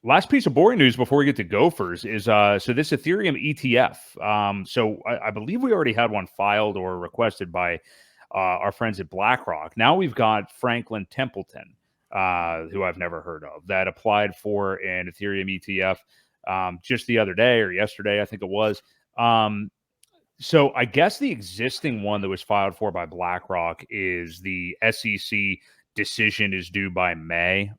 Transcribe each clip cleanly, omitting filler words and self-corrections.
Last piece of boring news before we get to gophers is so this Ethereum ETF. So I believe we already had one filed or requested by our friends at BlackRock. Now we've got Franklin Templeton, who I've never heard of, that applied for an Ethereum ETF just the other day or yesterday, I think it was. So I guess the existing one that was filed for by BlackRock is the SEC decision is due by May.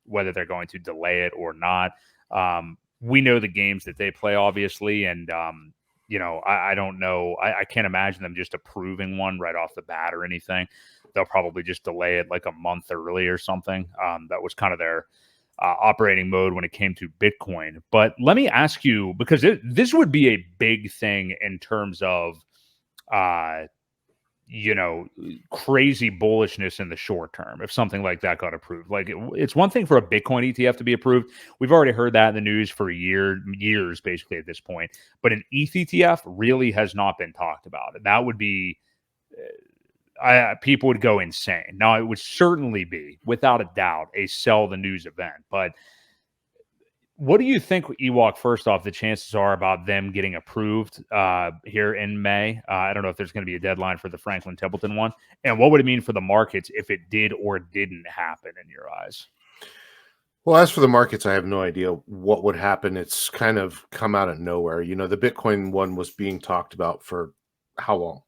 Whether they're going to delay it or not. We know the games that they play, obviously, and I don't know. I can't imagine them just approving one right off the bat or anything. They'll probably just delay it like a month early or something. That was kind of their operating mode when it came to Bitcoin. But let me ask you, because this would be a big thing in terms of crazy bullishness in the short term if something like that got approved. Like it's one thing for a Bitcoin ETF to be approved. We've already heard that in the news for years basically at this point. But an ETH ETF really has not been talked about. And that would be people would go insane. Now, it would certainly be, without a doubt, a sell the news event. But what do you think, Ewok, first off, the chances are about them getting approved here in May? I don't know if there's going to be a deadline for the Franklin Templeton one. And what would it mean for the markets if it did or didn't happen in your eyes? Well, as for the markets, I have no idea what would happen. It's kind of come out of nowhere. You know, the Bitcoin one was being talked about for how long?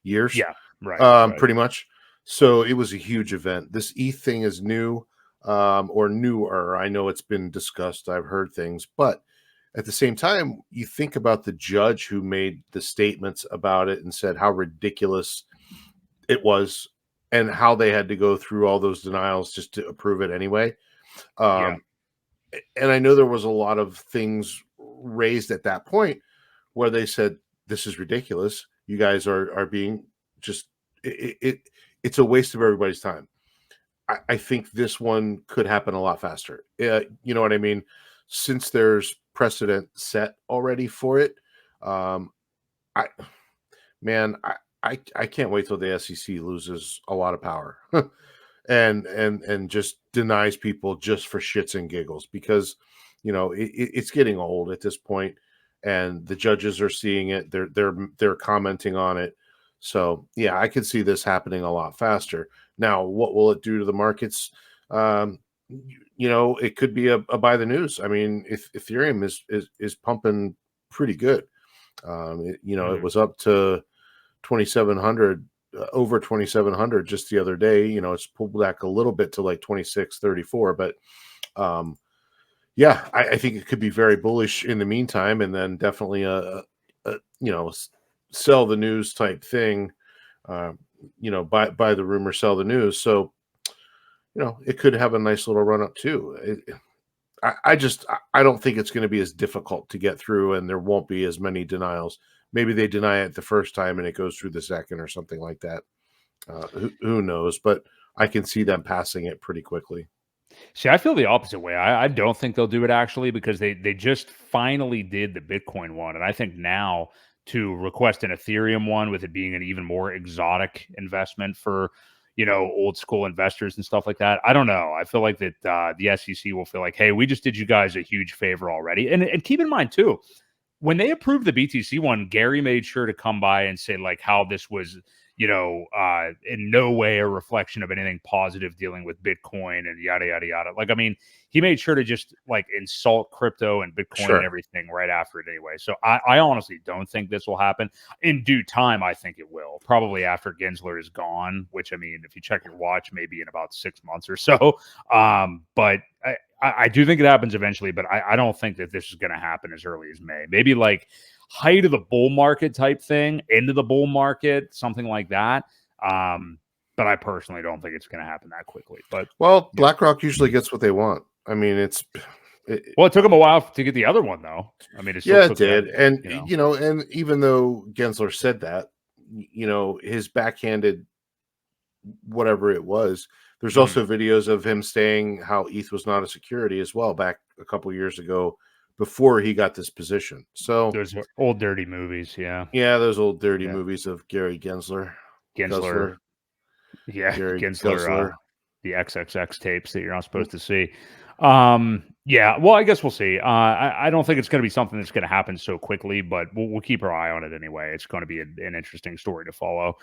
Years? Yeah, right. Pretty much. So it was a huge event. This ETH thing is new. Or newer. I know it's been discussed. I've heard things, but at the same time, you think about the judge who made the statements about it and said how ridiculous it was and how they had to go through all those denials just to approve it anyway. And I know there was a lot of things raised at that point where they said, this is ridiculous. You guys are being just, it's a waste of everybody's time. I think this one could happen a lot faster. You know what I mean? Since there's precedent set already for it, I can't wait till the SEC loses a lot of power and just denies people just for shits and giggles, because it's getting old at this point, and the judges are seeing it. They're commenting on it. So yeah, I could see this happening a lot faster. Now, what will it do to the markets? It could be a buy the news. I mean, if Ethereum is pumping pretty good, it was up to 2,700, over 2,700 just the other day. It's pulled back a little bit to like 2,634, but I think it could be very bullish in the meantime, and then definitely a sell the news type thing. Buy the rumor, sell the news. So, it could have a nice little run up too. I don't think it's going to be as difficult to get through, and there won't be as many denials. Maybe they deny it the first time and it goes through the second or something like that. Who knows? But I can see them passing it pretty quickly. See, I feel the opposite way. I don't think they'll do it actually, because they just finally did the Bitcoin one. And I think now to request an Ethereum one, with it being an even more exotic investment for, old school investors and stuff like that, I don't know. I feel like that the SEC will feel like, hey, we just did you guys a huge favor already. And keep in mind too, when they approved the BTC one, Gary made sure to come by and say like how this was, in no way a reflection of anything positive dealing with Bitcoin and yada, yada, yada. Like, I mean, he made sure to just like insult crypto and Bitcoin and everything right after it anyway. So I honestly don't think this will happen. In due time, I think it will. Probably after Gensler is gone, which, I mean, if you check your watch, maybe in about 6 months or so. But I do think it happens eventually, but I don't think that this is going to happen as early as May. Maybe like height of the bull market type thing, into the bull market, something like that. But I personally don't think it's going to happen that quickly. But BlackRock usually gets what they want. I mean, it took them a while to get the other one, though. I mean, it did. And and even though Gensler said that, his backhanded whatever it was, there's also videos of him saying how ETH was not a security as well back a couple years ago, before he got this position. So those old dirty movies, yeah, those old dirty movies of Gary Gensler. Yeah, Gary Gensler, the XXX tapes that you're not supposed to see. Yeah, well, I guess we'll see. I don't think it's going to be something that's going to happen so quickly, but we'll keep our eye on it anyway. It's going to be an interesting story to follow.